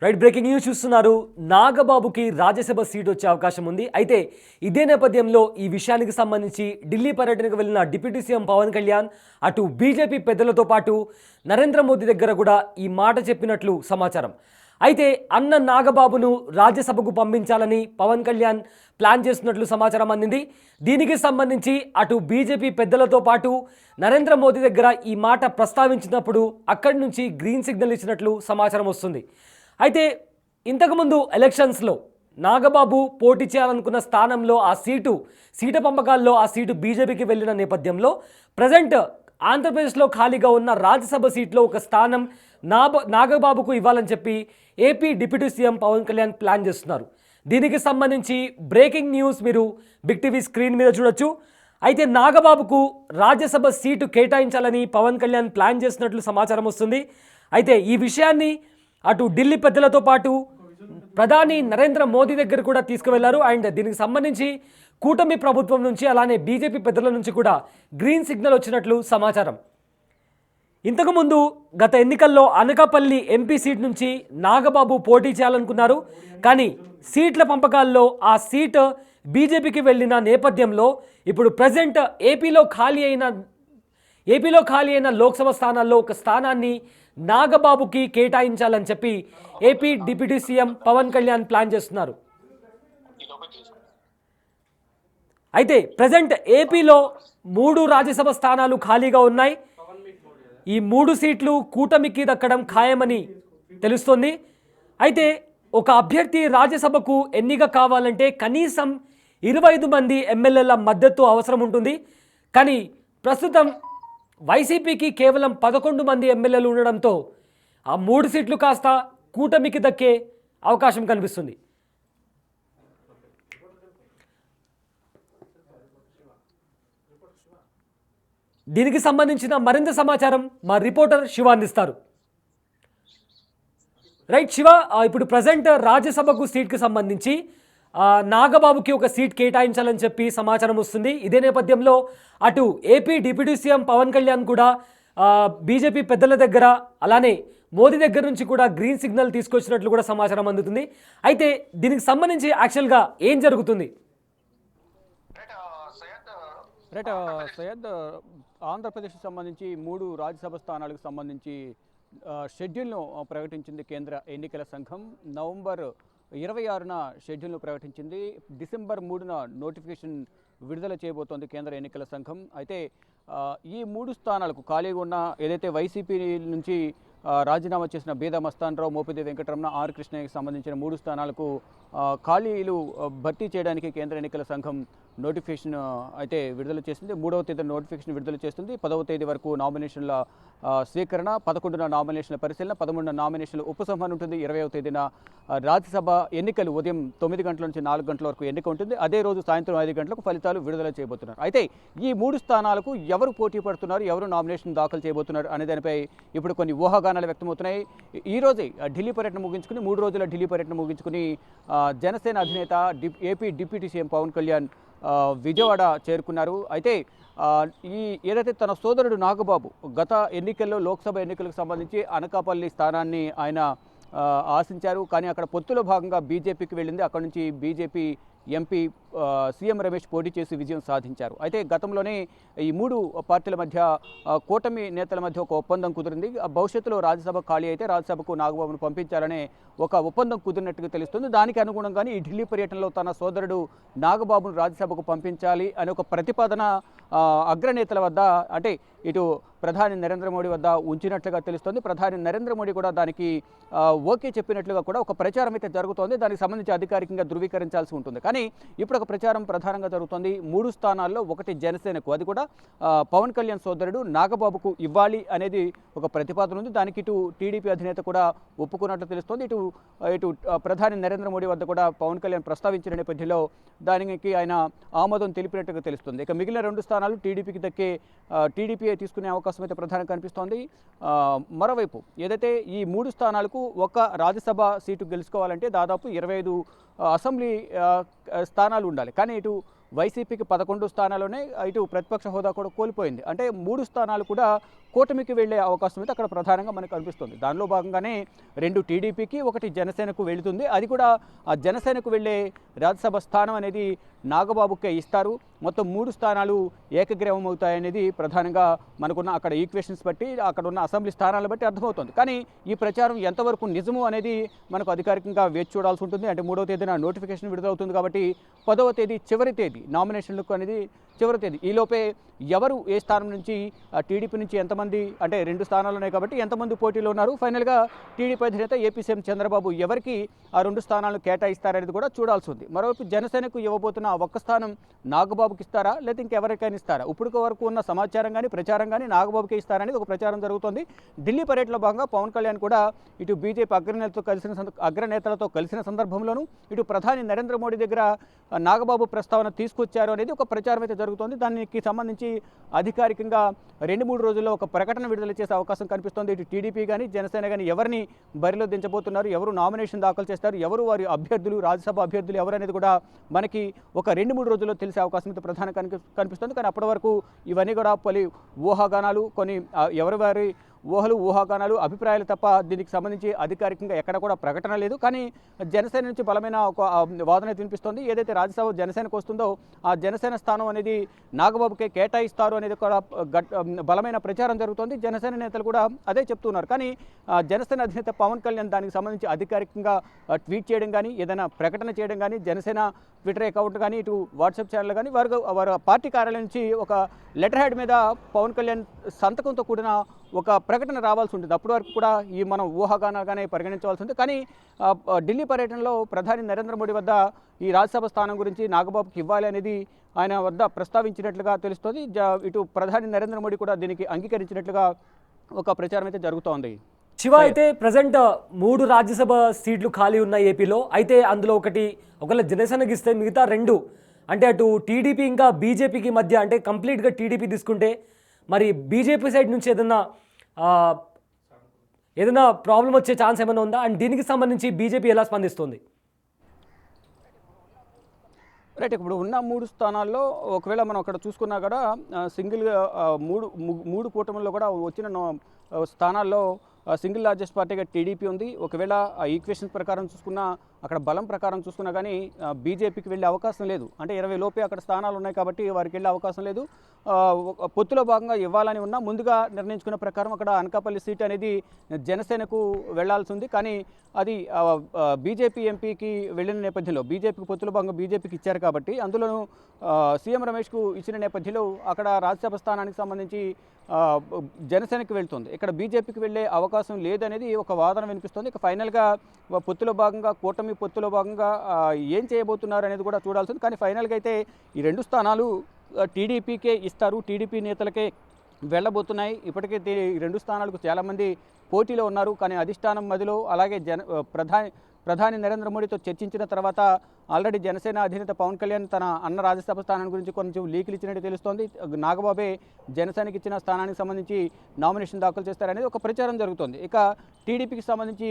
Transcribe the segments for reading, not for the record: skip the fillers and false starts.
Right, breaking news చూస్తున్నారు. నాగబాబుకి Rajya Sabha seat వచ్చే అవకాశం ఉంది. అయితే ఇదే నేపథ్యంలో ఈ విషయానికి సంబంధించి ఢిల్లీ పర్యటనకు వెళ్ళిన డిప్యూటీ సీఎం పవన్ కళ్యాణ్ అటు బీజేపీ పెద్దలతో పాటు నరేంద్ర మోదీ దగ్గర కూడా ఈ మాట చెప్పినట్లు సమాచారం. అయితే అన్న నాగబాబును రాజ్యసభకు పంపించాలని పవన్ కళ్యాణ్ ప్లాన్ చేస్తున్నట్లు సమాచారం అందింది. దీనికి సంబంధించి అటు బీజేపీ పెద్దలతో పాటు నరేంద్ర మోదీ దగ్గర ఈ మాట ప్రస్తావించినప్పుడు అక్కడి నుంచి గ్రీన్ సిగ్నల్ ఇచ్చినట్లు సమాచారం వస్తుంది. అయితే ఇంతకుముందు ఎలక్షన్స్లో నాగబాబు పోటీ చేయాలనుకున్న స్థానంలో సీటు పంపకాల్లో ఆ సీటు బీజేపీకి వెళ్ళిన నేపథ్యంలో ప్రజెంట్ ఆంధ్రప్రదేశ్లో ఖాళీగా ఉన్న రాజ్యసభ సీట్లో ఒక స్థానం నాగబాబుకు ఇవ్వాలని చెప్పి AP deputy CM Pavan Kalyan plan చేస్తున్నారు. దీనికి సంబంధించి బ్రేకింగ్ న్యూస్ మీరు బిగ్ టీవీ స్క్రీన్ మీద చూడొచ్చు. అయితే నాగబాబుకు రాజ్యసభ సీటు కేటాయించాలని పవన్ కళ్యాణ్ ప్లాన్ చేసినట్లు సమాచారం వస్తుంది. అయితే ఈ విషయాన్ని అటు ఢిల్లీ పెద్దలతో పాటు ప్రధాని నరేంద్ర మోదీ దగ్గర కూడా తీసుకువెళ్లారు. అండ్ దీనికి సంబంధించి కూటమి ప్రభుత్వం నుంచి అలానే బీజేపీ పెద్దల నుంచి కూడా గ్రీన్ సిగ్నల్ వచ్చినట్లు సమాచారం. ఇంతకుముందు గత ఎన్నికల్లో అనకాపల్లి ఎంపీ సీట్ నుంచి నాగబాబు పోటీ చేయాలనుకున్నారు. కానీ సీట్ల పంపకాల్లో ఆ సీటు బీజేపీకి వెళ్ళిన నేపథ్యంలో ఇప్పుడు ప్రజెంట్ ఏపీలో ఖాళీ అయిన లోక్సభ స్థానాల్లో ఒక స్థానాన్ని నాగబాబుకి కేటాయించాలని చెప్పి AP deputy CM Pavan Kalyan plan చేస్తున్నారు. అయితే ప్రజెంట్ ఏపీలో 3 రాజ్యసభ స్థానాలు ఖాళీగా ఉన్నాయి. ఈ 3 సీట్లు కూటమికి దక్కడం ఖాయమని తెలుస్తోంది. అయితే ఒక అభ్యర్థి రాజ్యసభకు ఎన్నిక కావాలంటే కనీసం 25 మంది ఎమ్మెల్యేల మద్దతు అవసరం ఉంటుంది. కానీ ప్రస్తుతం వైసీపీకి కేవలం 11 మంది ఎమ్మెల్యేలు ఉండడంతో ఆ 3 సీట్లు కాస్త కూటమికి దక్కే అవకాశం కనిపిస్తుంది. దీనికి సంబంధించిన మరింత సమాచారం మా రిపోర్టర్ శివ అందిస్తారు. రైట్ శివ, ఇప్పుడు ప్రజెంట్ రాజ్యసభకు సీట్కి సంబంధించి నాగబాబుకి ఒక సీట్ కేటాయించాలని చెప్పి సమాచారం వస్తుంది. ఇదే నేపథ్యంలో అటు AP deputy CM Pavan Kalyan కూడా బీజేపీ పెద్దల దగ్గర అలానే మోదీ దగ్గర నుంచి కూడా గ్రీన్ సిగ్నల్ తీసుకొచ్చినట్లు కూడా సమాచారం అందుతుంది. అయితే దీనికి సంబంధించి యాక్చువల్గా ఏం జరుగుతుంది? సయ్యద్, ఆంధ్రప్రదేశ్కి సంబంధించి 3 రాజ్యసభ స్థానాలకు సంబంధించి షెడ్యూల్ను ప్రకటించింది కేంద్ర ఎన్నికల సంఘం. నవంబర్ 26న షెడ్యూల్ను ప్రకటించింది. డిసెంబర్ 3న నోటిఫికేషన్ విడుదల చేయబోతోంది కేంద్ర ఎన్నికల సంఘం. అయితే ఈ 3 స్థానాలకు ఖాళీగా ఉన్న ఏదైతే వైసీపీ నుంచి రాజీనామా చేసిన బీదా మస్తాన్ రావు, మోపిదేవి వెంకటరమణ, ఆర్ కృష్ణయ్యకి సంబంధించిన 3 స్థానాలకు ఖాళీలు భర్తీ చేయడానికి కేంద్ర ఎన్నికల సంఘం నోటిఫికేషన్ అయితే విడుదల చేస్తుంది. 3వ తేదీన నోటిఫికేషన్ విడుదల చేస్తుంది. 10వ తేదీ వరకు నామినేషన్ల స్వీకరణ, 11న నామినేషన్ల పరిశీలన, 13న నామినేషన్ల ఉపసంహరణ ఉంటుంది. 20వ తేదీన రాజ్యసభ ఎన్నికలు ఉదయం 9 గంటల నుంచి 4 గంటల వరకు ఎన్నిక ఉంటుంది. అదే రోజు సాయంత్రం 5 గంటలకు ఫలితాలు విడుదల చేయబోతున్నారు. అయితే ఈ 3 స్థానాలకు ఎవరు పోటీ పడుతున్నారు, ఎవరు నామినేషన్ దాఖలు చేయబోతున్నారు అనే దానిపై ఇప్పుడు కొన్ని ఊహాగానాలు వ్యక్తమవుతున్నాయి. ఈ రోజే ఢిల్లీ పర్యటన ముగించుకుని 3 రోజుల ఢిల్లీ పర్యటన ముగించుకుని జనసేన అధినేత AP deputy CM Pavan Kalyan Vijayawada చేరుకున్నారు. అయితే ఏదైతే తన సోదరుడు నాగబాబు గత ఎన్నికల్లో లోక్సభ ఎన్నికలకు సంబంధించి అనకాపల్లి స్థానాన్ని ఆయన ఆశించారు. కానీ అక్కడ పొత్తులో భాగంగా బీజేపీకి వెళ్ళింది. అక్కడ నుంచి బీజేపీ ఎంపీ సీఎం రమేష్ పోటీ చేసి విజయం సాధించారు. అయితే గతంలోనే ఈ 3 పార్టీల మధ్య కూటమి నేతల మధ్య ఒక ఒప్పందం కుదిరింది. భవిష్యత్తులో రాజ్యసభ ఖాళీ అయితే రాజ్యసభకు నాగబాబును పంపించాలనే ఒక ఒప్పందం కుదిరినట్టుగా తెలుస్తుంది. దానికి అనుగుణంగానే ఈ ఢిల్లీ పర్యటనలో తన సోదరుడు నాగబాబును రాజ్యసభకు పంపించాలి అనే ఒక ప్రతిపాదన అగ్రనేతల వద్ద, అంటే ఇటు ప్రధాని నరేంద్ర మోడీ వద్ద ఉంచినట్లుగా తెలుస్తోంది. ప్రధాని నరేంద్ర మోడీ కూడా దానికి ఓకే చెప్పినట్లుగా కూడా ఒక ప్రచారం అయితే జరుగుతోంది. దానికి సంబంధించి అధికారికంగా ధృవీకరించాల్సి ఉంటుంది. కానీ ఇప్పుడు ఒక ప్రచారం ప్రధానంగా జరుగుతోంది. 3 స్థానాల్లో ఒకటి జనసేనకు, అది కూడా పవన్ కళ్యాణ్ సోదరుడు నాగబాబుకు ఇవ్వాలి అనేది ఒక ప్రతిపాదన ఉంది. దానికి ఇటు టీడీపీ అధినేత కూడా ఒప్పుకున్నట్లు తెలుస్తోంది. ఇటు ప్రధాని నరేంద్ర మోడీ వద్ద కూడా పవన్ కళ్యాణ్ ప్రస్తావించిన నేపథ్యంలో దానికి ఆయన ఆమోదం తెలిపినట్టుగా తెలుస్తుంది. ఇక మిగిలిన 2 స్థానాలు టీడీపీకి దక్కే టీడీపీ తీసుకునే అవకాశం అయితే ప్రధానంగా కనిపిస్తోంది. మరోవైపు ఏదైతే ఈ 3 స్థానాలకు ఒక రాజ్యసభ సీటు గెలుచుకోవాలంటే దాదాపు 25 అసెంబ్లీ స్థానాలు ఉండాలి. కానీ ఇటు వైసీపీకి 11 స్థానాల్లోనే ఇటు ప్రతిపక్ష హోదా కూడా కోల్పోయింది. అంటే 3 స్థానాలు కూడా కూటమికి వెళ్ళే అవకాశం అయితే అక్కడ ప్రధానంగా మనకు కనిపిస్తుంది. దానిలో భాగంగానే 2 టీడీపీకి 1 జనసేనకు వెళుతుంది. అది కూడా ఆ జనసేనకు వెళ్ళే రాజ్యసభ స్థానం అనేది నాగబాబుకే ఇస్తారు. మొత్తం 3 స్థానాలు ఏకగ్రీవం అవుతాయనేది ప్రధానంగా మనకున్న అక్కడ ఈక్వేషన్స్ బట్టి అక్కడ ఉన్న అసెంబ్లీ స్థానాలను బట్టి అర్థమవుతుంది. కానీ ఈ ప్రచారం ఎంతవరకు నిజము అనేది మనకు అధికారికంగా వేచి చూడాల్సి ఉంటుంది. అంటే 3వ తేదీన నోటిఫికేషన్ విడుదలవుతుంది కాబట్టి 10వ తేదీ చివరి తేదీ నామినేషన్లకు అనేది చివరి తేదీ. ఈలోపే ఎవరు ఏ స్థానం నుంచి టీడీపీ నుంచి ఎంతమంది, అంటే 2 స్థానాలు ఉన్నాయి కాబట్టి ఎంతమంది పోటీలో ఉన్నారు, ఫైనల్గా టీడీపీ అధినేత ఏపీ సీఎం చంద్రబాబు ఎవరికి ఆ 2 స్థానాలను కేటాయిస్తారనేది కూడా చూడాల్సి ఉంది. మరోవైపు జనసేనకు ఇవ్వబోతున్న ఆ ఒక్క స్థానం నాగబాబుకి ఇస్తారా లేదా ఇంకెవరికైనా ఇస్తారా? ఇప్పటి వరకు ఉన్న సమాచారం కానీ ప్రచారం కానీ నాగబాబుకి ఇస్తారనేది ఒక ప్రచారం జరుగుతోంది. ఢిల్లీ పర్యటనలో భాగంగా పవన్ కళ్యాణ్ కూడా ఇటు బీజేపీ అగ్రనేతలతో కలిసిన సందర్భంలోనూ ఇటు ప్రధాని నరేంద్ర మోడీ దగ్గర నాగబాబు ప్రస్తావన తీసుకొచ్చారు అనేది ఒక ప్రచారం అయితే జరుగుతోంది. దానికి సంబంధించి అధికారికంగా 2-3 రోజుల్లో ఒక ప్రకటన విడుదల చేసే అవకాశం కనిపిస్తోంది. ఇటు టీడీపీ కానీ జనసేన కానీ ఎవరిని బరిలో దించబోతున్నారు, ఎవరు నామినేషన్ దాఖలు చేస్తారు, ఎవరు వారి అభ్యర్థులు, రాజ్యసభ అభ్యర్థులు ఎవరు అనేది కూడా మనకి ఒక 2-3 రోజుల్లో తెలిసే అవకాశం అయితే ప్రధానంగా కనిపిస్తుంది. కానీ అప్పటి వరకు ఇవన్నీ కూడా ఊహాగానాలు, కొన్ని ఎవరి వారి ఊహాగానాలు, అభిప్రాయాలు తప్ప దీనికి సంబంధించి అధికారికంగా ఎక్కడ కూడా ప్రకటన లేదు. కానీ జనసేన నుంచి బలమైన ఒక వాదన వినిపిస్తోంది. ఏదైతే రాజ్యసభ జనసేనకు వస్తుందో ఆ జనసేన స్థానం అనేది నాగబాబుకే కేటాయిస్తారు అనేది కూడా బలమైన ప్రచారం జరుగుతోంది. జనసేన నేతలు కూడా అదే చెప్తున్నారు. కానీ జనసేన అధినేత పవన్ కళ్యాణ్ దానికి సంబంధించి అధికారికంగా ట్వీట్ చేయడం కానీ, ఏదైనా ప్రకటన చేయడం కానీ, జనసేన ట్విట్టర్ అకౌంట్ కానీ, ఇటు వాట్సాప్ ఛానల్ కానీ వారి పార్టీ కార్యాలయం నుంచి ఒక లెటర్ హెడ్ మీద పవన్ కళ్యాణ్ సంతకంతో కూడిన ఒక ప్రకటన రావాల్సి ఉంటుంది. అప్పటి వరకు కూడా ఈ మనం ఊహాగానాగానే పరిగణించవలసి ఉంది. కానీ ఢిల్లీ పర్యటనలో ప్రధాని నరేంద్ర మోడీ వద్ద ఈ రాజ్యసభ స్థానం గురించి నాగబాబుకి ఇవ్వాలి అనేది ఆయన వద్ద ప్రస్తావించినట్లుగా తెలుస్తోంది. ఇటు ప్రధాని నరేంద్ర మోడీ కూడా దీనికి అంగీకరించినట్లుగా ఒక ప్రచారం అయితే జరుగుతోంది. శివ, అయితే ప్రజెంట్ 3 రాజ్యసభ సీట్లు ఖాళీ ఉన్నాయి ఏపీలో. అయితే అందులో ఒకవేళ జనసేనకి ఇస్తే మిగతా 2 అంటే అటు టీడీపీ ఇంకా బీజేపీకి మధ్య, అంటే కంప్లీట్గా టీడీపీ తీసుకుంటే మరి బీజేపీ సైడ్ నుంచి ఏదైనా ప్రాబ్లం వచ్చే ఛాన్స్ ఏమైనా ఉందా? అండ్ దీనికి సంబంధించి బీజేపీ ఎలా స్పందిస్తుంది? రైట్, ఇప్పుడు ఉన్న 3 స్థానాల్లో ఒకవేళ మనం అక్కడ చూసుకున్నా కూడా సింగిల్గా 3 కూటమిల్లో కూడా వచ్చిన స్థానాల్లో సింగిల్ లార్జెస్ట్ పార్టీగా టీడీపీ ఉంది. ఒకవేళ ఆ ఈక్వేషన్ ప్రకారం చూసుకున్నా, అక్కడ బలం ప్రకారం చూసుకున్నా కానీ బీజేపీకి వెళ్ళే అవకాశం లేదు. అంటే 20 లోపే అక్కడ స్థానాలు ఉన్నాయి కాబట్టి వారికి వెళ్ళే అవకాశం లేదు. పొత్తులో భాగంగా ఇవ్వాలని ఉన్నా ముందుగా నిర్ణయించుకున్న ప్రకారం అక్కడ అనకాపల్లి సీట్ అనేది జనసేనకు వెళ్లాల్సి ఉంది. కానీ అది బీజేపీ ఎంపీకి వెళ్ళిన నేపథ్యంలో బీజేపీకి పొత్తులో భాగంగా బీజేపీకి ఇచ్చారు కాబట్టి అందులోనూ సీఎం రమేష్కు ఇచ్చిన నేపథ్యంలో అక్కడ రాజ్యసభ స్థానానికి సంబంధించి జనసేనకి వెళ్తుంది. ఇక్కడ బీజేపీకి వెళ్ళే అవకాశం లేదనేది ఒక వాదన వినిపిస్తుంది. ఇక ఫైనల్గా పొత్తులో భాగంగా, కూటమి పొత్తులో భాగంగా ఏం చేయబోతున్నారు అనేది కూడా చూడాల్సింది. కానీ ఫైనల్గా అయితే ఈ 2 స్థానాలు టీడీపీకే ఇస్తారు, టీడీపీ నేతలకే వెళ్ళబోతున్నాయి. ఇప్పటికే ఈ 2 స్థానాలకు చాలామంది పోటీలో ఉన్నారు. కానీ అధిష్టానం మధ్యలో అలాగే ప్రధాని నరేంద్ర మోడీతో చర్చించిన తర్వాత ఆల్రెడీ జనసేన అధినేత పవన్ కళ్యాణ్ తన అన్న రాజ్యసభ స్థానం గురించి కొంచెం లీకులు ఇచ్చినట్టు తెలుస్తోంది. నాగబాబే జనసేనకి ఇచ్చిన స్థానానికి సంబంధించి నామినేషన్ దాఖలు చేస్తారనేది ఒక ప్రచారం జరుగుతోంది. ఇక టీడీపీకి సంబంధించి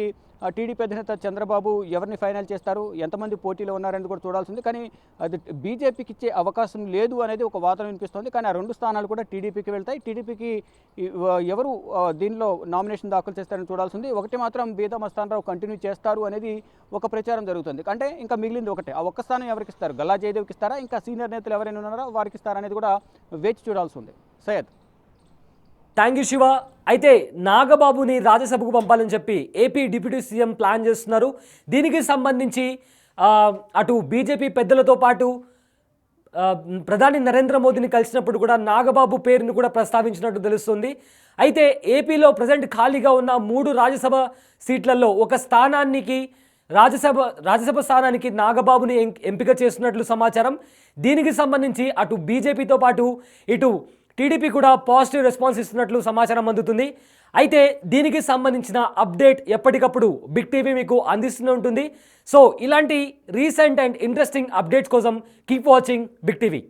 టీడీపీ అధినేత చంద్రబాబు ఎవరిని ఫైనల్ చేస్తారు, ఎంతమంది పోటీలో ఉన్నారనేది కూడా చూడాల్సింది. కానీ అది బీజేపీకి ఇచ్చే అవకాశం లేదు అనేది ఒక వాదన వినిపిస్తోంది. కానీ ఆ 2 స్థానాలు కూడా టీడీపీకి వెళ్తాయి. టీడీపీకి ఎవరు దీనిలో నామినేషన్ దాఖలు చేస్తారని చూడాల్సింది. ఒకటి మాత్రం బీదా మస్తానరావు కంటిన్యూ చేస్తారు అనేది ఒక ప్రచారం జరుగుతుంది. అంటే ఇంకా మిగిలింది ఒకటే, ఆ ఒక్క స్థానం ఎవరికి ఇస్తారు, గల్లా జయదేవ్కి ఇస్తారా, ఇంకా సీనియర్ నేతలు ఎవరైనా ఉన్నారో వారికి ఇస్తారా అనేది కూడా వేచి చూడాల్సి ఉంది. Syed, thank you Shiva. అయితే నాగబాబుని రాజ్యసభకు పంపాలని చెప్పి ఏపీ డిప్యూటీ సీఎం ప్లాన్ చేస్తున్నారు. దీనికి సంబంధించి అటు బీజేపీ పెద్దలతో పాటు ప్రధాని నరేంద్ర మోదీని కలిసినప్పుడు కూడా నాగబాబు పేరును కూడా ప్రస్తావించినట్టు తెలుస్తుంది. అయితే ఏపీలో ప్రజెంట్ ఖాళీగా ఉన్న 3 రాజ్యసభ సీట్లలో ఒక స్థానానికి రాజ్యసభ స్థానానికి నాగబాబుని ఎంపిక చేస్తున్నట్లు సమాచారం. దీనికి సంబంధించి అటు బీజేపీతో పాటు ఇటు టీడీపీ కూడా పాజిటివ్ రెస్పాన్స్ ఇస్తున్నట్లు సమాచారం అందుతుంది. అయితే దీనికి సంబంధించిన అప్డేట్ ఎప్పటికప్పుడు బిగ్ టీవీ మీకు అందిస్తూనే ఉంటుంది. సో ఇలాంటి రీసెంట్ అండ్ ఇంట్రెస్టింగ్ అప్డేట్స్ కోసం కీప్ వాచింగ్ బిగ్ టీవీ.